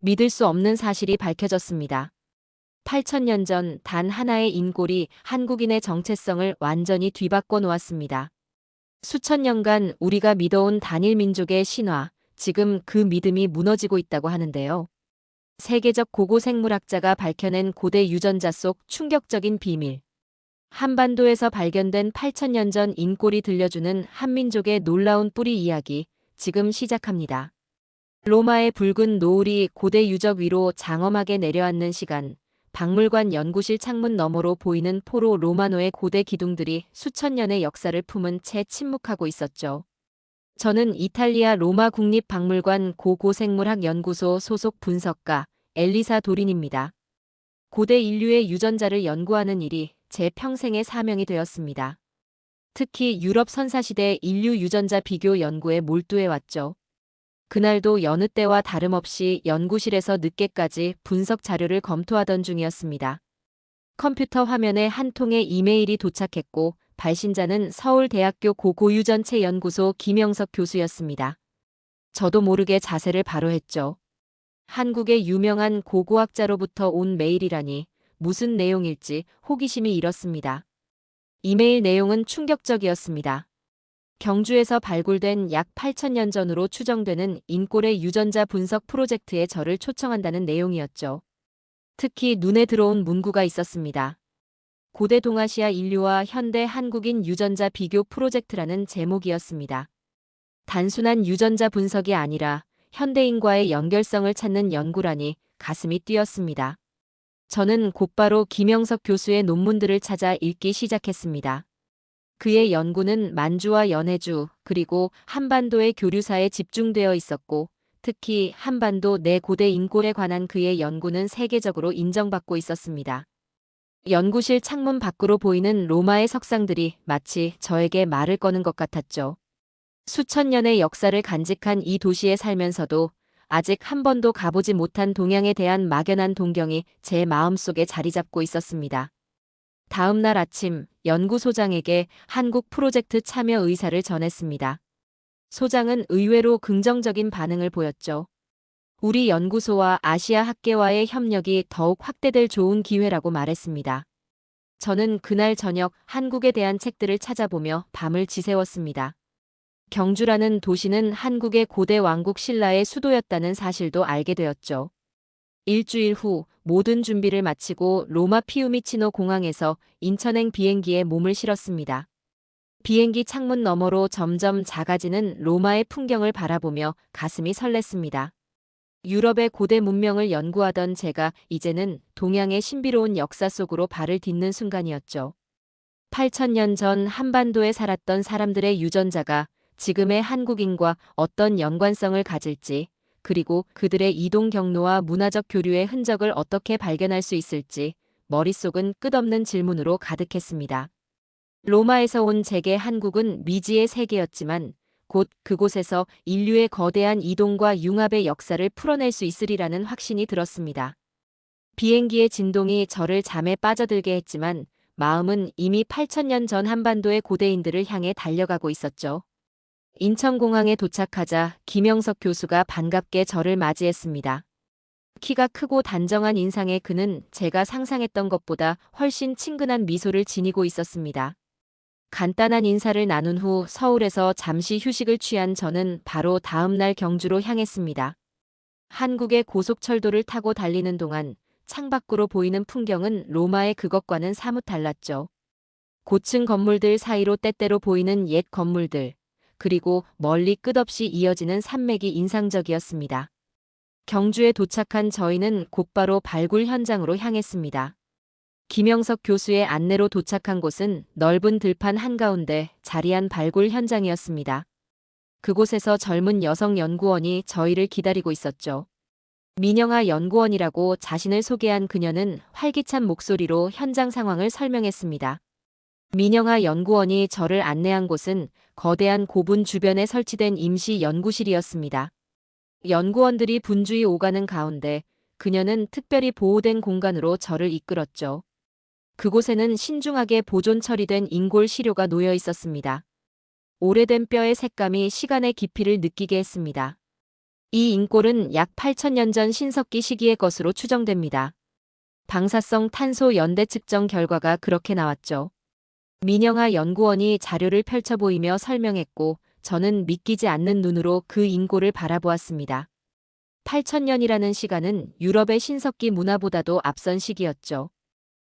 믿을 수 없는 사실이 밝혀졌습니다. 8천년 전 단 하나의 인골이 한국인의 정체성을 완전히 뒤바꿔 놓았습니다. 수천 년간 우리가 믿어온 단일 민족의 신화, 지금 그 믿음이 무너지고 있다고 하는데요. 세계적 고고 생물학자가 밝혀낸 고대 유전자 속 충격적인 비밀. 한반도에서 발견된 8천년 전 인골이 들려주는 한민족의 놀라운 뿌리 이야기, 지금 시작합니다. 로마의 붉은 노을이 고대 유적 위로 장엄하게 내려앉는 시간, 박물관 연구실 창문 너머로 보이는 포로 로마노의 고대 기둥들이 수천 년의 역사를 품은 채 침묵하고 있었죠. 저는 이탈리아 로마 국립박물관 고고생물학 연구소 소속 분석가 엘리사 도린입니다. 고대 인류의 유전자를 연구하는 일이 제 평생의 사명이 되었습니다. 특히 유럽 선사시대 인류 유전자 비교 연구에 몰두해왔죠. 그날도 여느 때와 다름없이 연구실에서 늦게까지 분석 자료를 검토하던 중이었습니다. 컴퓨터 화면에 한 통의 이메일이 도착했고 발신자는 서울대학교 고고유전체연구소 김영석 교수였습니다. 저도 모르게 자세를 바로 했죠. 한국의 유명한 고고학자로부터 온 메일이라니 무슨 내용일지 호기심이 일었습니다. 이메일 내용은 충격적이었습니다. 경주에서 발굴된 약 8천년 전으로 추정되는 인골의 유전자 분석 프로젝트에 저를 초청한다는 내용이었죠. 특히 눈에 들어온 문구가 있었습니다. 고대 동아시아 인류와 현대 한국인 유전자 비교 프로젝트라는 제목이었습니다. 단순한 유전자 분석이 아니라 현대인과의 연결성을 찾는 연구라니 가슴이 뛰었습니다. 저는 곧바로 김영석 교수의 논문들을 찾아 읽기 시작했습니다. 그의 연구는 만주와 연해주 그리고 한반도의 교류사에 집중되어 있었고 특히 한반도 내 고대 인골에 관한 그의 연구는 세계적으로 인정받고 있었습니다. 연구실 창문 밖으로 보이는 로마의 석상들이 마치 저에게 말을 거는 것 같았죠. 수천 년의 역사를 간직한 이 도시에 살면서도 아직 한 번도 가보지 못한 동양에 대한 막연한 동경이 제 마음속에 자리 잡고 있었습니다. 다음 날 아침 연구소장에게 한국 프로젝트 참여 의사를 전했습니다. 소장은 의외로 긍정적인 반응을 보였죠. 우리 연구소와 아시아 학계와의 협력이 더욱 확대될 좋은 기회라고 말했습니다. 저는 그날 저녁 한국에 대한 책들을 찾아보며 밤을 지새웠습니다. 경주라는 도시는 한국의 고대 왕국 신라의 수도였다는 사실도 알게 되었죠. 일주일 후 모든 준비를 마치고 로마 피우미치노 공항에서 인천행 비행기에 몸을 실었습니다. 비행기 창문 너머로 점점 작아지는 로마의 풍경을 바라보며 가슴이 설렜습니다. 유럽의 고대 문명을 연구하던 제가 이제는 동양의 신비로운 역사 속으로 발을 딛는 순간이었죠. 8천년 전 한반도에 살았던 사람들의 유전자가 지금의 한국인과 어떤 연관성을 가질지, 그리고 그들의 이동 경로와 문화적 교류의 흔적을 어떻게 발견할 수 있을지 머릿속은 끝없는 질문으로 가득했습니다. 로마에서 온 제게 한국은 미지의 세계였지만 곧 그곳에서 인류의 거대한 이동과 융합의 역사를 풀어낼 수 있으리라는 확신이 들었습니다. 비행기의 진동이 저를 잠에 빠져들게 했지만 마음은 이미 8천년 전 한반도의 고대인들을 향해 달려가고 있었죠. 인천공항에 도착하자 김영석 교수가 반갑게 저를 맞이했습니다. 키가 크고 단정한 인상의 그는 제가 상상했던 것보다 훨씬 친근한 미소를 지니고 있었습니다. 간단한 인사를 나눈 후 서울에서 잠시 휴식을 취한 저는 바로 다음 날 경주로 향했습니다. 한국의 고속철도를 타고 달리는 동안 창밖으로 보이는 풍경은 로마의 그것과는 사뭇 달랐죠. 고층 건물들 사이로 때때로 보이는 옛 건물들, 그리고 멀리 끝없이 이어지는 산맥이 인상적이었습니다. 경주에 도착한 저희는 곧바로 발굴 현장으로 향했습니다. 김영석 교수의 안내로 도착한 곳은 넓은 들판 한가운데 자리한 발굴 현장이었습니다. 그곳에서 젊은 여성 연구원이 저희를 기다리고 있었죠. 민영아 연구원이라고 자신을 소개한 그녀는 활기찬 목소리로 현장 상황을 설명했습니다. 민영아 연구원이 저를 안내한 곳은 거대한 고분 주변에 설치된 임시 연구실이었습니다. 연구원들이 분주히 오가는 가운데 그녀는 특별히 보호된 공간으로 저를 이끌었죠. 그곳에는 신중하게 보존 처리된 인골 시료가 놓여 있었습니다. 오래된 뼈의 색감이 시간의 깊이를 느끼게 했습니다. 이 인골은 약 8천년 전 신석기 시기의 것으로 추정됩니다. 방사성 탄소 연대 측정 결과가 그렇게 나왔죠. 민영아 연구원이 자료를 펼쳐 보이며 설명했고 저는 믿기지 않는 눈으로 그 인골을 바라보았습니다. 8천년이라는 시간은 유럽의 신석기 문화보다도 앞선 시기였죠.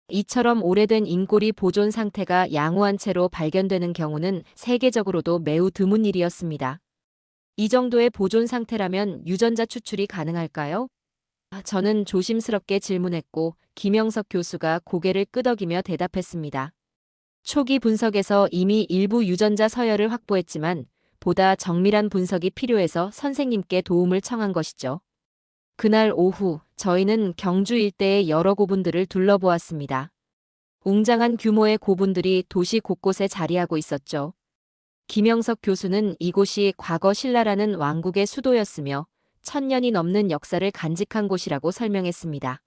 이처럼 오래된 인골이 보존 상태가 양호한 채로 발견되는 경우는 세계적으로도 매우 드문 일이었습니다. 이 정도의 보존 상태라면 유전자 추출이 가능할까요? 저는 조심스럽게 질문했고 김영석 교수가 고개를 끄덕이며 대답했습니다. 초기 분석에서 이미 일부 유전자 서열을 확보했지만 보다 정밀한 분석이 필요해서 선생님께 도움을 청한 것이죠. 그날 오후 저희는 경주 일대의 여러 고분들을 둘러보았습니다. 웅장한 규모의 고분들이 도시 곳곳에 자리하고 있었죠. 김영석 교수는 이곳이 과거 신라라는 왕국의 수도였으며 1000년이 넘는 역사를 간직한 곳이라고 설명했습니다.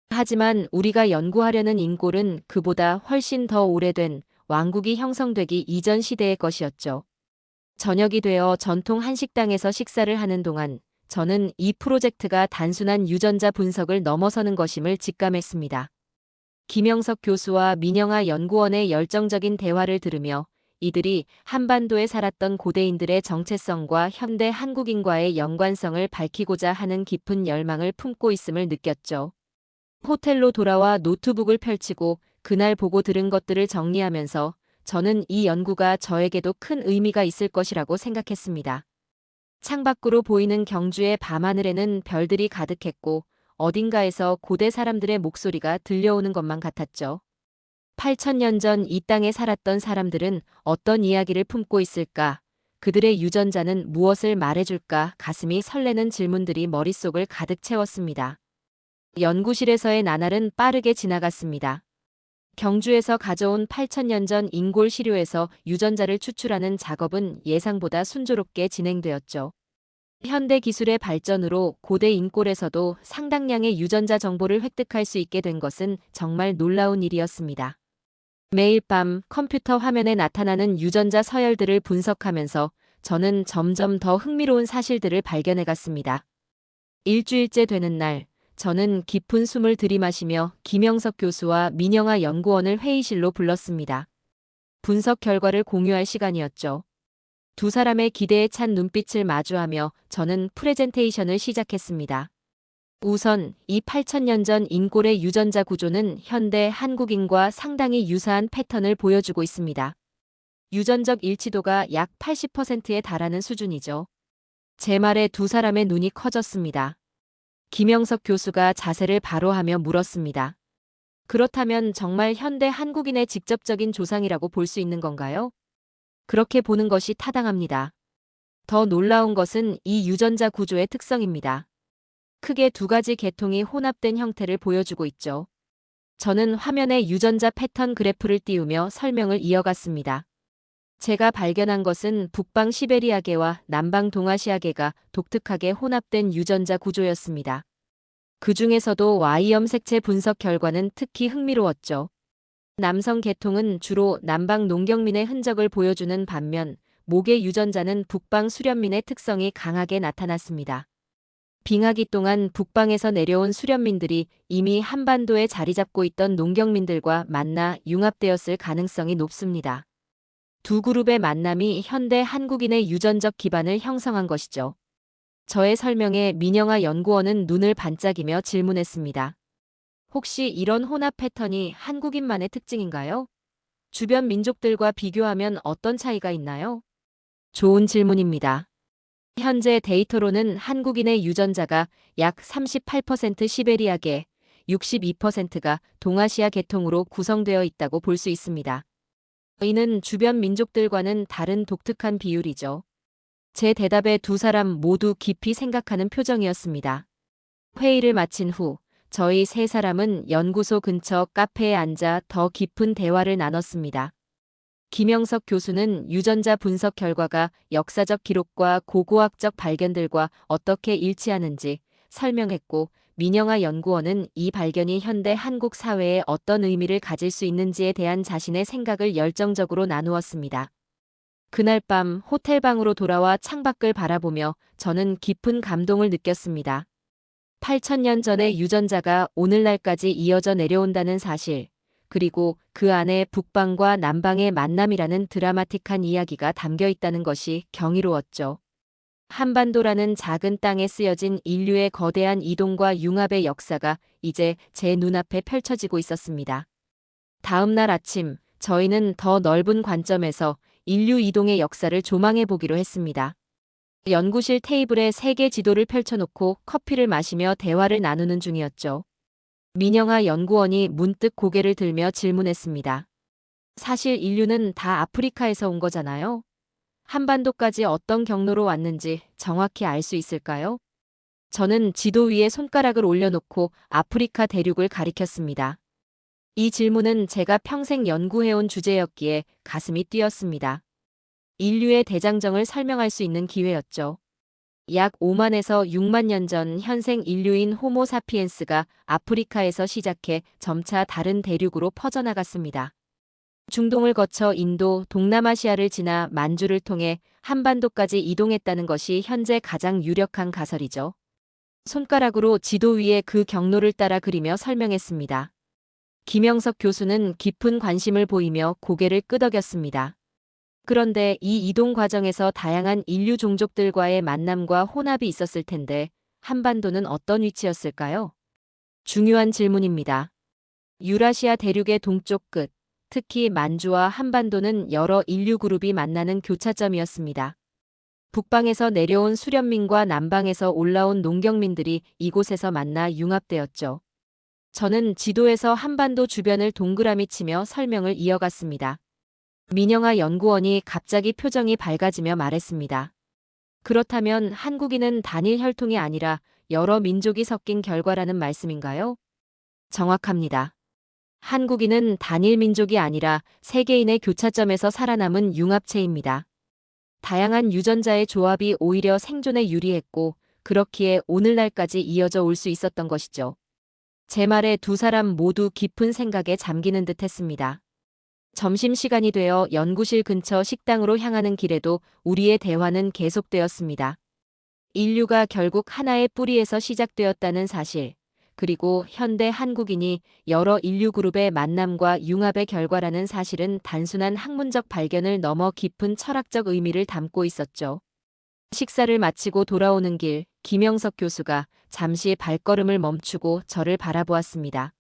하지만 우리가 연구하려는 인골은 그보다 훨씬 더 오래된 왕국이 형성되기 이전 시대의 것이었죠. 저녁이 되어 전통 한식당에서 식사를 하는 동안 저는 이 프로젝트가 단순한 유전자 분석을 넘어서는 것임을 직감했습니다. 김영석 교수와 민영아 연구원의 열정적인 대화를 들으며 이들이 한반도에 살았던 고대인들의 정체성과 현대 한국인과의 연관성을 밝히고자 하는 깊은 열망을 품고 있음을 느꼈죠. 호텔로 돌아와 노트북을 펼치고 그날 보고 들은 것들을 정리하면서 저는 이 연구가 저에게도 큰 의미가 있을 것이라고 생각했습니다. 창밖으로 보이는 경주의 밤하늘에는 별들이 가득했고 어딘가에서 고대 사람들의 목소리가 들려오는 것만 같았죠. 8천년 전 이 땅에 살았던 사람들은 어떤 이야기를 품고 있을까? 그들의 유전자는 무엇을 말해줄까? 가슴이 설레는 질문들이 머릿속을 가득 채웠습니다. 연구실에서의 나날은 빠르게 지나갔습니다. 경주에서 가져온 8천년 전 인골 시료에서 유전자를 추출하는 작업은 예상보다 순조롭게 진행되었죠. 현대 기술의 발전으로 고대 인골에서도 상당량의 유전자 정보를 획득할 수 있게 된 것은 정말 놀라운 일이었습니다. 매일 밤 컴퓨터 화면에 나타나는 유전자 서열들을 분석하면서 저는 점점 더 흥미로운 사실들을 발견해갔습니다. 일주일째 되는 날, 저는 깊은 숨을 들이마시며 김영석 교수와 민영아 연구원을 회의실로 불렀습니다. 분석 결과를 공유할 시간이었죠. 두 사람의 기대에 찬 눈빛을 마주하며 저는 프레젠테이션을 시작했습니다. 우선 이 8천년 전 인골의 유전자 구조는 현대 한국인과 상당히 유사한 패턴을 보여주고 있습니다. 유전적 일치도가 약 80%에 달하는 수준이죠. 제 말에 두 사람의 눈이 커졌습니다. 김영석 교수가 자세를 바로 하며 물었습니다. 그렇다면 정말 현대 한국인의 직접적인 조상이라고 볼 수 있는 건가요? 그렇게 보는 것이 타당합니다. 더 놀라운 것은 이 유전자 구조의 특성입니다. 크게 두 가지 계통이 혼합된 형태를 보여주고 있죠. 저는 화면에 유전자 패턴 그래프를 띄우며 설명을 이어갔습니다. 제가 발견한 것은 북방 시베리아계와 남방 동아시아계가 독특하게 혼합된 유전자 구조였습니다. 그 중에서도 Y염 색채 분석 결과는 특히 흥미로웠죠. 남성 계통은 주로 남방 농경민의 흔적을 보여주는 반면 목의 유전자는 북방 수련민의 특성이 강하게 나타났습니다. 빙하기 동안 북방에서 내려온 수련민들이 이미 한반도에 자리 잡고 있던 농경민들과 만나 융합되었을 가능성이 높습니다. 두 그룹의 만남이 현대 한국인의 유전적 기반을 형성한 것이죠. 저의 설명에 민영아 연구원은 눈을 반짝이며 질문했습니다. 혹시 이런 혼합 패턴이 한국인만의 특징인가요? 주변 민족들과 비교하면 어떤 차이가 있나요? 좋은 질문입니다. 현재 데이터로는 한국인의 유전자가 약 38% 시베리아계, 62%가 동아시아 계통으로 구성되어 있다고 볼 수 있습니다. 이는 주변 민족들과는 다른 독특한 비율이죠. 제 대답에 두 사람 모두 깊이 생각하는 표정이었습니다. 회의를 마친 후 저희 세 사람은 연구소 근처 카페에 앉아 더 깊은 대화를 나눴습니다. 김영석 교수는 유전자 분석 결과가 역사적 기록과 고고학적 발견들과 어떻게 일치하는지 설명했고 민영아 연구원은 이 발견이 현대 한국 사회에 어떤 의미를 가질 수 있는지에 대한 자신의 생각을 열정적으로 나누었습니다. 그날 밤 호텔방으로 돌아와 창밖을 바라보며 저는 깊은 감동을 느꼈습니다. 8천년 전의 유전자가 오늘날까지 이어져 내려온다는 사실, 그리고 그 안에 북방과 남방의 만남이라는 드라마틱한 이야기가 담겨 있다는 것이 경이로웠죠. 한반도라는 작은 땅에 쓰여진 인류의 거대한 이동과 융합의 역사가 이제 제 눈앞에 펼쳐지고 있었습니다. 다음 날 아침, 저희는 더 넓은 관점에서 인류 이동의 역사를 조망해 보기로 했습니다. 연구실 테이블에 세계 지도를 펼쳐놓고 커피를 마시며 대화를 나누는 중이었죠. 민영아 연구원이 문득 고개를 들며 질문했습니다. 사실 인류는 다 아프리카에서 온 거잖아요. 한반도까지 어떤 경로로 왔는지 정확히 알 수 있을까요? 저는 지도 위에 손가락을 올려놓고 아프리카 대륙을 가리켰습니다. 이 질문은 제가 평생 연구해온 주제였기에 가슴이 뛰었습니다. 인류의 대장정을 설명할 수 있는 기회였죠. 약 5만에서 6만 년 전 현생 인류인 호모 사피엔스가 아프리카에서 시작해 점차 다른 대륙으로 퍼져나갔습니다. 중동을 거쳐 인도, 동남아시아를 지나 만주를 통해 한반도까지 이동했다는 것이 현재 가장 유력한 가설이죠. 손가락으로 지도 위에 그 경로를 따라 그리며 설명했습니다. 김영석 교수는 깊은 관심을 보이며 고개를 끄덕였습니다. 그런데 이 이동 과정에서 다양한 인류 종족들과의 만남과 혼합이 있었을 텐데 한반도는 어떤 위치였을까요? 중요한 질문입니다. 유라시아 대륙의 동쪽 끝, 특히 만주와 한반도는 여러 인류 그룹이 만나는 교차점이었습니다. 북방에서 내려온 수련민과 남방에서 올라온 농경민들이 이곳에서 만나 융합되었죠. 저는 지도에서 한반도 주변을 동그라미 치며 설명을 이어갔습니다. 민영아 연구원이 갑자기 표정이 밝아지며 말했습니다. 그렇다면 한국인은 단일 혈통이 아니라 여러 민족이 섞인 결과라는 말씀인가요? 정확합니다. 한국인은 단일 민족이 아니라 세계인의 교차점에서 살아남은 융합체입니다. 다양한 유전자의 조합이 오히려 생존에 유리했고 그렇기에 오늘날까지 이어져 올 수 있었던 것이죠. 제 말에 두 사람 모두 깊은 생각에 잠기는 듯 했습니다. 점심시간이 되어 연구실 근처 식당으로 향하는 길에도 우리의 대화는 계속되었습니다. 인류가 결국 하나의 뿌리에서 시작되었다는 사실, 그리고 현대 한국인이 여러 인류 그룹의 만남과 융합의 결과라는 사실은 단순한 학문적 발견을 넘어 깊은 철학적 의미를 담고 있었죠. 식사를 마치고 돌아오는 길, 김영석 교수가 잠시 발걸음을 멈추고 저를 바라보았습니다.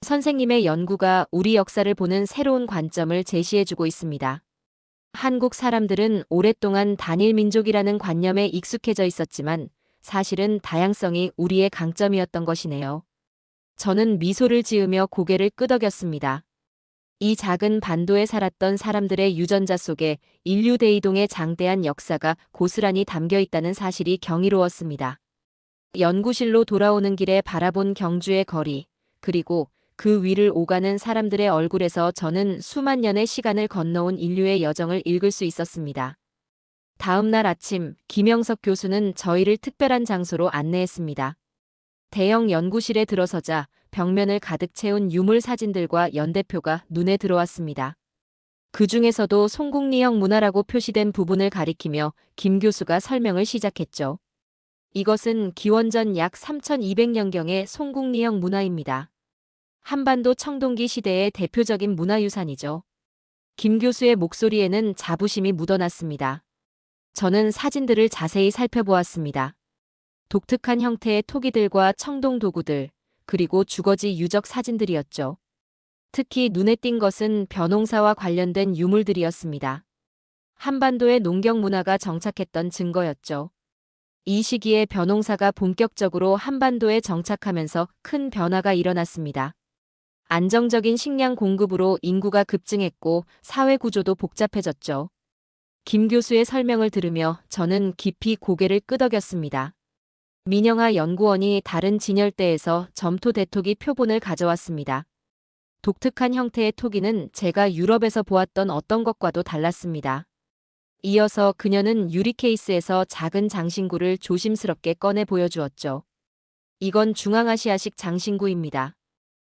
선생님의 연구가 우리 역사를 보는 새로운 관점을 제시해주고 있습니다. 한국 사람들은 오랫동안 단일 민족이라는 관념에 익숙해져 있었지만 사실은 다양성이 우리의 강점이었던 것이네요. 저는 미소를 지으며 고개를 끄덕였습니다. 이 작은 반도에 살았던 사람들의 유전자 속에 인류 대이동의 장대한 역사가 고스란히 담겨 있다는 사실이 경이로웠습니다. 연구실로 돌아오는 길에 바라본 경주의 거리, 그리고 그 위를 오가는 사람들의 얼굴에서 저는 수만 년의 시간을 건너온 인류의 여정을 읽을 수 있었습니다. 다음 날 아침, 김영석 교수는 저희를 특별한 장소로 안내했습니다. 대형 연구실에 들어서자 벽면을 가득 채운 유물 사진들과 연대표가 눈에 들어왔습니다. 그 중에서도 송국리형 문화라고 표시된 부분을 가리키며 김 교수가 설명을 시작했죠. 이것은 기원전 약 3200년경의 송국리형 문화입니다. 한반도 청동기 시대의 대표적인 문화유산이죠. 김 교수의 목소리에는 자부심이 묻어났습니다. 저는 사진들을 자세히 살펴보았습니다. 독특한 형태의 토기들과 청동 도구들, 그리고 주거지 유적 사진들이었죠. 특히 눈에 띈 것은 벼농사와 관련된 유물들이었습니다. 한반도의 농경 문화가 정착했던 증거였죠. 이 시기에 벼농사가 본격적으로 한반도에 정착하면서 큰 변화가 일어났습니다. 안정적인 식량 공급으로 인구가 급증했고 사회 구조도 복잡해졌죠. 김 교수의 설명을 들으며 저는 깊이 고개를 끄덕였습니다. 민영아 연구원이 다른 진열대에서 점토 대토기 표본을 가져왔습니다. 독특한 형태의 토기는 제가 유럽에서 보았던 어떤 것과도 달랐습니다. 이어서 그녀는 유리 케이스에서 작은 장신구를 조심스럽게 꺼내 보여주었죠. 이건 중앙아시아식 장신구입니다.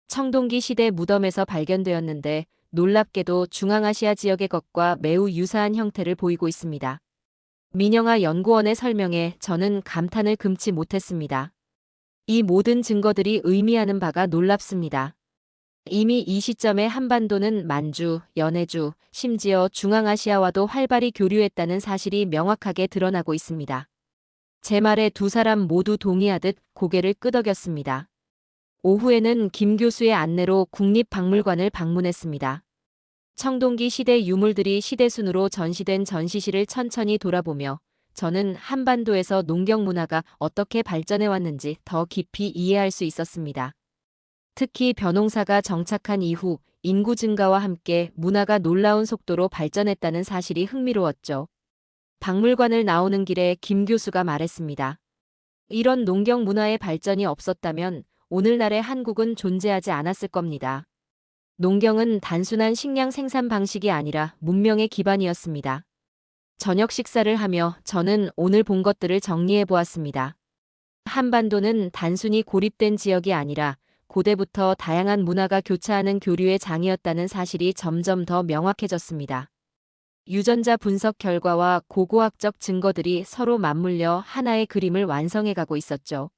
청동기 시대 무덤에서 발견되었는데 놀랍게도 중앙아시아 지역의 것과 매우 유사한 형태를 보이고 있습니다. 민영아 연구원의 설명에 저는 감탄을 금치 못했습니다. 이 모든 증거들이 의미하는 바가 놀랍습니다. 이미 이 시점에 한반도는 만주, 연해주, 심지어 중앙아시아와도 활발히 교류했다는 사실이 명확하게 드러나고 있습니다. 제 말에 두 사람 모두 동의하듯 고개를 끄덕였습니다. 오후에는 김 교수의 안내로 국립박물관을 방문했습니다. 청동기 시대 유물들이 시대순으로 전시된 전시실을 천천히 돌아보며 저는 한반도에서 농경 문화가 어떻게 발전해왔는지 더 깊이 이해할 수 있었습니다. 특히 벼농사가 정착한 이후 인구 증가와 함께 문화가 놀라운 속도로 발전했다는 사실이 흥미로웠죠. 박물관을 나오는 길에 김 교수가 말했습니다. 이런 농경 문화의 발전이 없었다면 오늘날의 한국은 존재하지 않았을 겁니다. 농경은 단순한 식량 생산 방식이 아니라 문명의 기반이었습니다. 저녁 식사를 하며 저는 오늘 본 것들을 정리해 보았습니다. 한반도는 단순히 고립된 지역이 아니라 고대부터 다양한 문화가 교차하는 교류의 장이었다는 사실이 점점 더 명확해졌습니다. 유전자 분석 결과와 고고학적 증거들이 서로 맞물려 하나의 그림을 완성해가고 있었죠.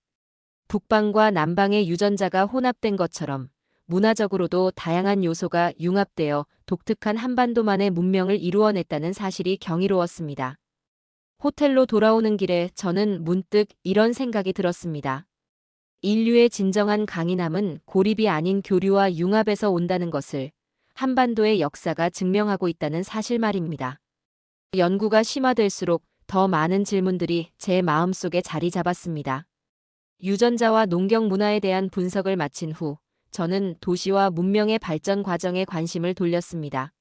북방과 남방의 유전자가 혼합된 것처럼 문화적으로도 다양한 요소가 융합되어 독특한 한반도만의 문명을 이루어냈다는 사실이 경이로웠습니다. 호텔로 돌아오는 길에 저는 문득 이런 생각이 들었습니다. 인류의 진정한 강인함은 고립이 아닌 교류와 융합에서 온다는 것을 한반도의 역사가 증명하고 있다는 사실 말입니다. 연구가 심화될수록 더 많은 질문들이 제 마음속에 자리 잡았습니다. 유전자와 농경 문화에 대한 분석을 마친 후 저는 도시와 문명의 발전 과정에 관심을 돌렸습니다.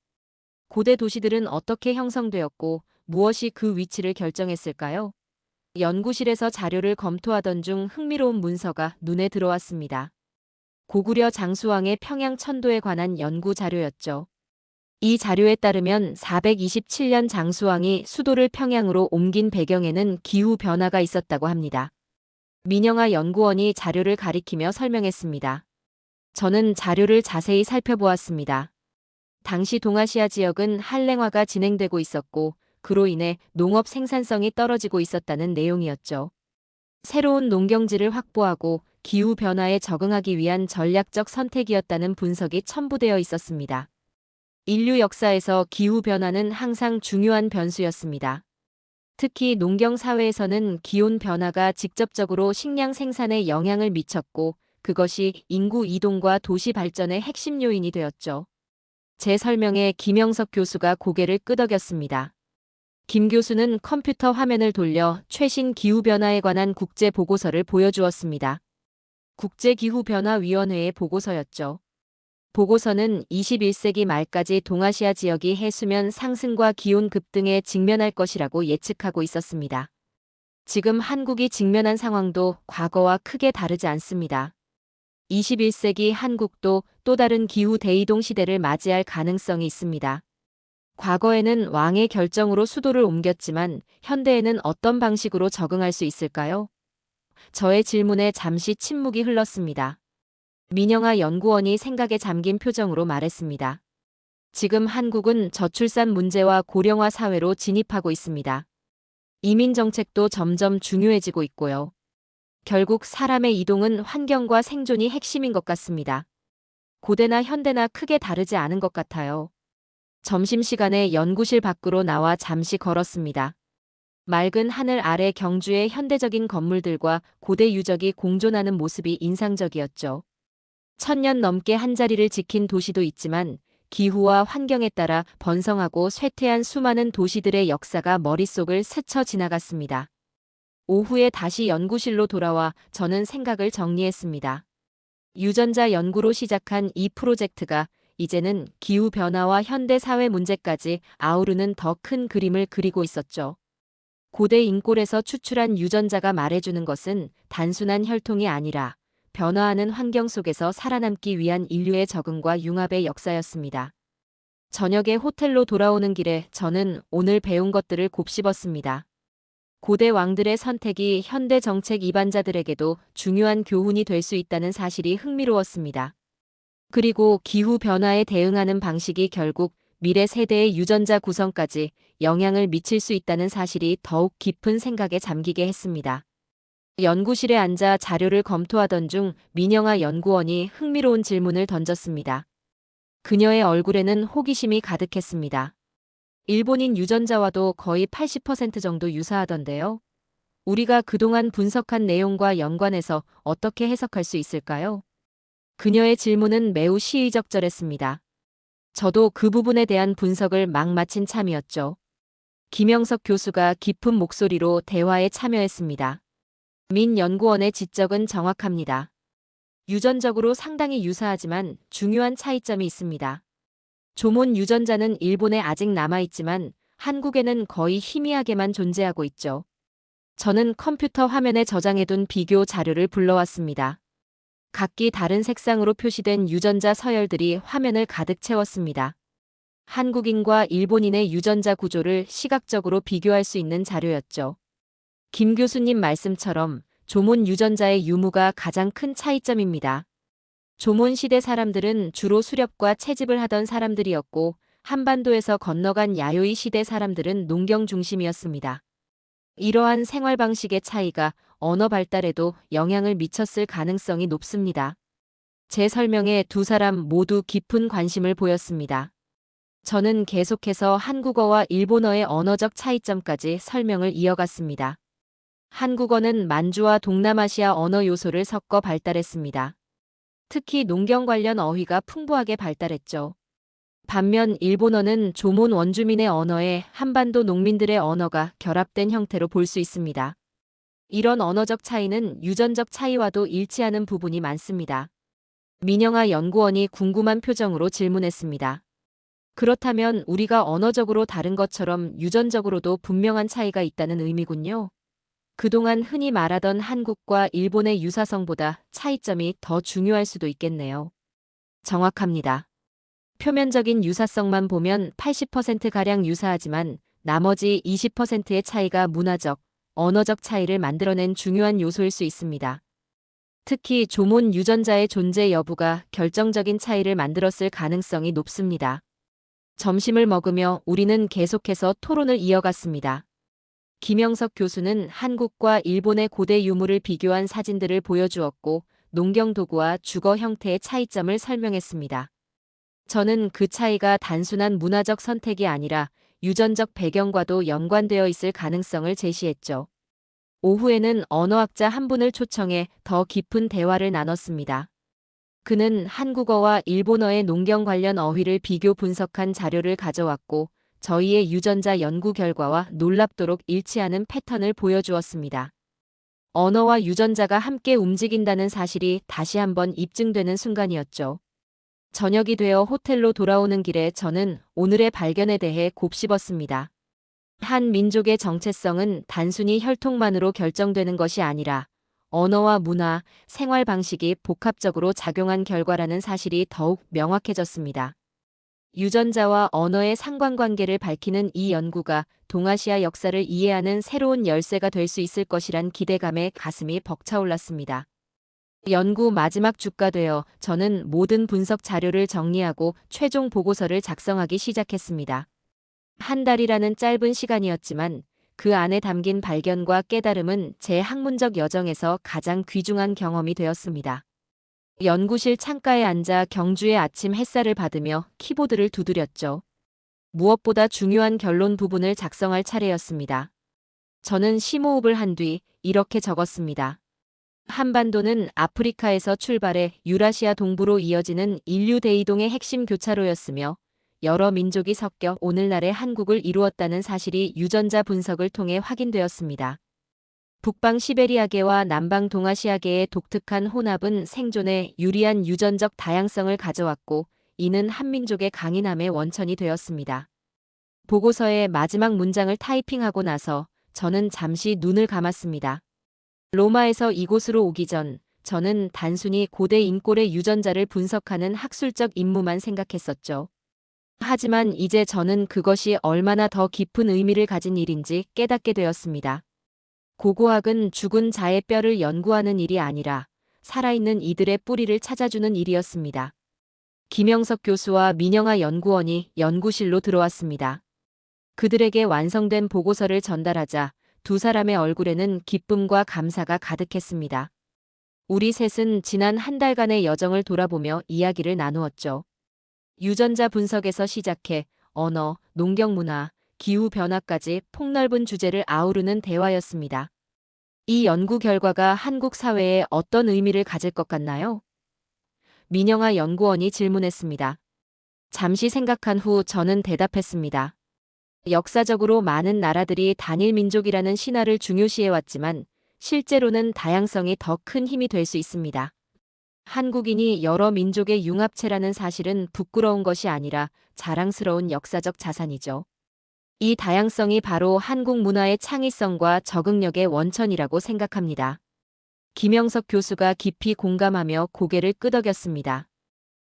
고대 도시들은 어떻게 형성되었고 무엇이 그 위치를 결정했을까요? 연구실에서 자료를 검토하던 중 흥미로운 문서가 눈에 들어왔습니다. 고구려 장수왕의 평양 천도에 관한 연구 자료였죠. 이 자료에 따르면 427년 장수왕이 수도를 평양으로 옮긴 배경에는 기후 변화가 있었다고 합니다. 민영아 연구원이 자료를 가리키며 설명했습니다. 저는 자료를 자세히 살펴보았습니다. 당시 동아시아 지역은 한랭화가 진행되고 있었고 그로 인해 농업 생산성이 떨어지고 있었다는 내용이었죠. 새로운 농경지를 확보하고 기후변화에 적응하기 위한 전략적 선택이었다는 분석이 첨부되어 있었습니다. 인류 역사에서 기후변화는 항상 중요한 변수였습니다. 특히 농경 사회에서는 기온 변화가 직접적으로 식량 생산에 영향을 미쳤고 그것이 인구 이동과 도시 발전의 핵심 요인이 되었죠. 제 설명에 김영석 교수가 고개를 끄덕였습니다. 김 교수는 컴퓨터 화면을 돌려 최신 기후변화에 관한 국제 보고서를 보여주었습니다. 국제기후변화위원회의 보고서였죠. 보고서는 21세기 말까지 동아시아 지역이 해수면 상승과 기온 급등에 직면할 것이라고 예측하고 있었습니다. 지금 한국이 직면한 상황도 과거와 크게 다르지 않습니다. 21세기 한국도 또 다른 기후 대이동 시대를 맞이할 가능성이 있습니다. 과거에는 왕의 결정으로 수도를 옮겼지만 현대에는 어떤 방식으로 적응할 수 있을까요? 저의 질문에 잠시 침묵이 흘렀습니다. 민영아 연구원이 생각에 잠긴 표정으로 말했습니다. 지금 한국은 저출산 문제와 고령화 사회로 진입하고 있습니다. 이민 정책도 점점 중요해지고 있고요. 결국 사람의 이동은 환경과 생존이 핵심인 것 같습니다. 고대나 현대나 크게 다르지 않은 것 같아요. 점심시간에 연구실 밖으로 나와 잠시 걸었습니다. 맑은 하늘 아래 경주의 현대적인 건물들과 고대 유적이 공존하는 모습이 인상적이었죠. 1000년 넘게 한자리를 지킨 도시도 있지만 기후와 환경에 따라 번성하고 쇠퇴한 수많은 도시들의 역사가 머릿속을 스쳐 지나갔습니다. 오후에 다시 연구실로 돌아와 저는 생각을 정리했습니다. 유전자 연구로 시작한 이 프로젝트가 이제는 기후변화와 현대사회 문제까지 아우르는 더 큰 그림을 그리고 있었죠. 고대 인골에서 추출한 유전자가 말해주는 것은 단순한 혈통이 아니라 변화하는 환경 속에서 살아남기 위한 인류의 적응과 융합의 역사였습니다. 저녁에 호텔로 돌아오는 길에 저는 오늘 배운 것들을 곱씹었습니다. 고대 왕들의 선택이 현대 정책 이반자들에게도 중요한 교훈이 될 수 있다는 사실이 흥미로웠습니다. 그리고 기후 변화에 대응하는 방식이 결국 미래 세대의 유전자 구성까지 영향을 미칠 수 있다는 사실이 더욱 깊은 생각에 잠기게 했습니다. 연구실에 앉아 자료를 검토하던 중 민영아 연구원이 흥미로운 질문을 던졌습니다. 그녀의 얼굴에는 호기심이 가득했습니다. 일본인 유전자와도 거의 80% 정도 유사하던데요. 우리가 그동안 분석한 내용과 연관해서 어떻게 해석할 수 있을까요? 그녀의 질문은 매우 시의적절했습니다. 저도 그 부분에 대한 분석을 막 마친 참이었죠. 김영석 교수가 깊은 목소리로 대화에 참여했습니다. 민 연구원의 지적은 정확합니다. 유전적으로 상당히 유사하지만 중요한 차이점이 있습니다. 조몬 유전자는 일본에 아직 남아있지만 한국에는 거의 희미하게만 존재하고 있죠. 저는 컴퓨터 화면에 저장해둔 비교 자료를 불러왔습니다. 각기 다른 색상으로 표시된 유전자 서열들이 화면을 가득 채웠습니다. 한국인과 일본인의 유전자 구조를 시각적으로 비교할 수 있는 자료였죠. 김 교수님 말씀처럼 조몬 유전자의 유무가 가장 큰 차이점입니다. 조몬 시대 사람들은 주로 수렵과 채집을 하던 사람들이었고 한반도에서 건너간 야요이 시대 사람들은 농경 중심이었습니다. 이러한 생활 방식의 차이가 언어 발달에도 영향을 미쳤을 가능성이 높습니다. 제 설명에 두 사람 모두 깊은 관심을 보였습니다. 저는 계속해서 한국어와 일본어의 언어적 차이점까지 설명을 이어갔습니다. 한국어는 만주와 동남아시아 언어 요소를 섞어 발달했습니다. 특히 농경 관련 어휘가 풍부하게 발달했죠. 반면 일본어는 조몬 원주민의 언어에 한반도 농민들의 언어가 결합된 형태로 볼 수 있습니다. 이런 언어적 차이는 유전적 차이와도 일치하는 부분이 많습니다. 민영아 연구원이 궁금한 표정으로 질문했습니다. 그렇다면 우리가 언어적으로 다른 것처럼 유전적으로도 분명한 차이가 있다는 의미군요. 그동안 흔히 말하던 한국과 일본의 유사성보다 차이점이 더 중요할 수도 있겠네요. 정확합니다. 표면적인 유사성만 보면 80%가량 유사하지만 나머지 20%의 차이가 문화적, 언어적 차이를 만들어낸 중요한 요소일 수 있습니다. 특히 조몬 유전자의 존재 여부가 결정적인 차이를 만들었을 가능성이 높습니다. 점심을 먹으며 우리는 계속해서 토론을 이어갔습니다. 김영석 교수는 한국과 일본의 고대 유물을 비교한 사진들을 보여주었고 농경 도구와 주거 형태의 차이점을 설명했습니다. 저는 그 차이가 단순한 문화적 선택이 아니라 유전적 배경과도 연관되어 있을 가능성을 제시했죠. 오후에는 언어학자 한 분을 초청해 더 깊은 대화를 나눴습니다. 그는 한국어와 일본어의 농경 관련 어휘를 비교 분석한 자료를 가져왔고 저희의 유전자 연구 결과와 놀랍도록 일치하는 패턴을 보여주었습니다. 언어와 유전자가 함께 움직인다는 사실이 다시 한번 입증되는 순간이었죠. 저녁이 되어 호텔로 돌아오는 길에 저는 오늘의 발견에 대해 곱씹었습니다. 한 민족의 정체성은 단순히 혈통만으로 결정되는 것이 아니라 언어와 문화, 생활 방식이 복합적으로 작용한 결과라는 사실이 더욱 명확해졌습니다. 유전자와 언어의 상관관계를 밝히는 이 연구가 동아시아 역사를 이해하는 새로운 열쇠가 될 수 있을 것이란 기대감에 가슴이 벅차올랐습니다. 연구 마지막 주가 되어 저는 모든 분석 자료를 정리하고 최종 보고서를 작성하기 시작했습니다. 한 달이라는 짧은 시간이었지만 그 안에 담긴 발견과 깨달음은 제 학문적 여정에서 가장 귀중한 경험이 되었습니다. 연구실 창가에 앉아 경주의 아침 햇살을 받으며 키보드를 두드렸죠. 무엇보다 중요한 결론 부분을 작성할 차례였습니다. 저는 심호흡을 한 뒤 이렇게 적었습니다. 한반도는 아프리카에서 출발해 유라시아 동부로 이어지는 인류 대이동의 핵심 교차로였으며 여러 민족이 섞여 오늘날의 한국을 이루었다는 사실이 유전자 분석을 통해 확인되었습니다. 북방 시베리아계와 남방 동아시아계의 독특한 혼합은 생존에 유리한 유전적 다양성을 가져왔고 이는 한민족의 강인함의 원천이 되었습니다. 보고서의 마지막 문장을 타이핑하고 나서 저는 잠시 눈을 감았습니다. 로마에서 이곳으로 오기 전 저는 단순히 고대 인골의 유전자를 분석하는 학술적 임무만 생각했었죠. 하지만 이제 저는 그것이 얼마나 더 깊은 의미를 가진 일인지 깨닫게 되었습니다. 고고학은 죽은 자의 뼈를 연구하는 일이 아니라 살아있는 이들의 뿌리를 찾아주는 일이었습니다. 김영석 교수와 민영아 연구원이 연구실로 들어왔습니다. 그들에게 완성된 보고서를 전달하자 두 사람의 얼굴에는 기쁨과 감사가 가득했습니다. 우리 셋은 지난 한 달간의 여정을 돌아보며 이야기를 나누었죠. 유전자 분석에서 시작해 언어, 농경문화, 기후변화까지 폭넓은 주제를 아우르는 대화였습니다. 이 연구 결과가 한국 사회에 어떤 의미를 가질 것 같나요? 민영아 연구원이 질문했습니다. 잠시 생각한 후 저는 대답했습니다. 역사적으로 많은 나라들이 단일 민족이라는 신화를 중요시해왔지만 실제로는 다양성이 더 큰 힘이 될 수 있습니다. 한국인이 여러 민족의 융합체라는 사실은 부끄러운 것이 아니라 자랑스러운 역사적 자산이죠. 이 다양성이 바로 한국 문화의 창의성과 적응력의 원천이라고 생각합니다. 김영석 교수가 깊이 공감하며 고개를 끄덕였습니다.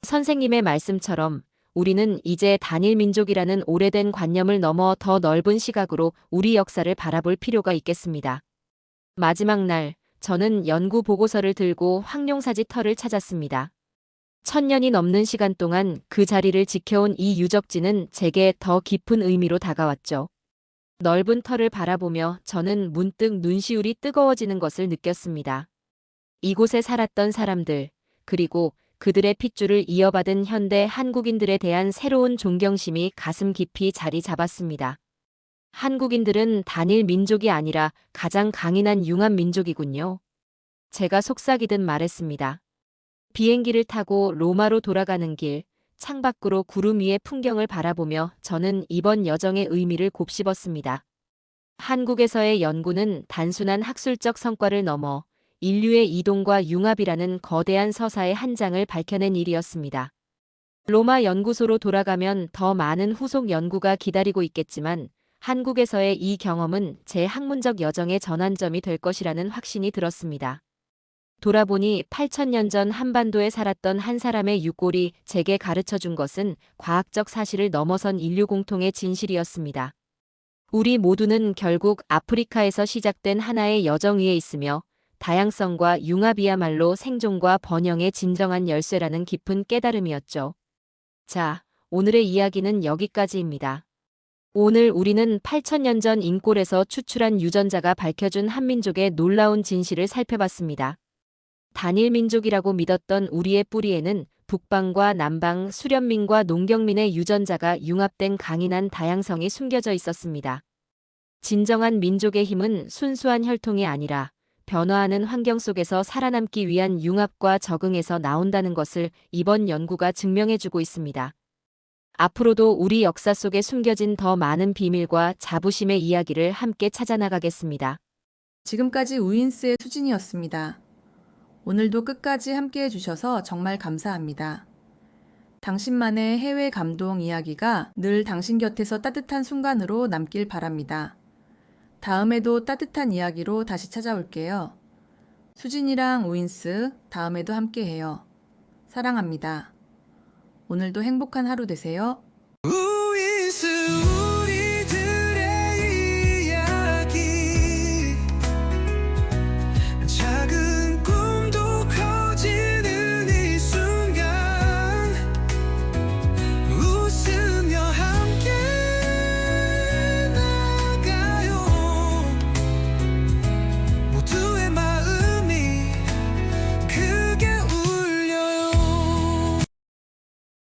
선생님의 말씀처럼 우리는 이제 단일 민족이라는 오래된 관념을 넘어 더 넓은 시각으로 우리 역사를 바라볼 필요가 있겠습니다. 마지막 날, 저는 연구 보고서를 들고 황룡사지 터를 찾았습니다. 1000년이 넘는 시간 동안 그 자리를 지켜온 이 유적지는 제게 더 깊은 의미로 다가왔죠. 넓은 터를 바라보며 저는 문득 눈시울이 뜨거워지는 것을 느꼈습니다. 이곳에 살았던 사람들, 그리고 그들의 핏줄을 이어받은 현대 한국인들에 대한 새로운 존경심이 가슴 깊이 자리 잡았습니다. 한국인들은 단일 민족이 아니라 가장 강인한 융합 민족이군요. 제가 속삭이듯 말했습니다. 비행기를 타고 로마로 돌아가는 길, 창밖으로 구름 위의 풍경을 바라보며 저는 이번 여정의 의미를 곱씹었습니다. 한국에서의 연구는 단순한 학술적 성과를 넘어 인류의 이동과 융합이라는 거대한 서사의 한 장을 밝혀낸 일이었습니다. 로마 연구소로 돌아가면 더 많은 후속 연구가 기다리고 있겠지만 한국에서의 이 경험은 제 학문적 여정의 전환점이 될 것이라는 확신이 들었습니다. 돌아보니 8000년 전 한반도에 살았던 한 사람의 유골이 제게 가르쳐 준 것은 과학적 사실을 넘어선 인류 공통의 진실이었습니다. 우리 모두는 결국 아프리카에서 시작된 하나의 여정 위에 있으며 다양성과 융합이야말로 생존과 번영의 진정한 열쇠라는 깊은 깨달음이었죠. 자, 오늘의 이야기는 여기까지입니다. 오늘 우리는 8000년 전 인골에서 추출한 유전자가 밝혀준 한민족의 놀라운 진실을 살펴봤습니다. 단일 민족이라고 믿었던 우리의 뿌리에는 북방과 남방, 수련민과 농경민의 유전자가 융합된 강인한 다양성이 숨겨져 있었습니다. 진정한 민족의 힘은 순수한 혈통이 아니라 변화하는 환경 속에서 살아남기 위한 융합과 적응에서 나온다는 것을 이번 연구가 증명해주고 있습니다. 앞으로도 우리 역사 속에 숨겨진 더 많은 비밀과 자부심의 이야기를 함께 찾아나가겠습니다. 지금까지 우인스의 수진이었습니다. 오늘도 끝까지 함께해 주셔서 정말 감사합니다. 당신만의 해외 감동 이야기가 늘 당신 곁에서 따뜻한 순간으로 남길 바랍니다. 다음에도 따뜻한 이야기로 다시 찾아올게요. 수진이랑 우인스, 다음에도 함께해요. 사랑합니다. 오늘도 행복한 하루 되세요.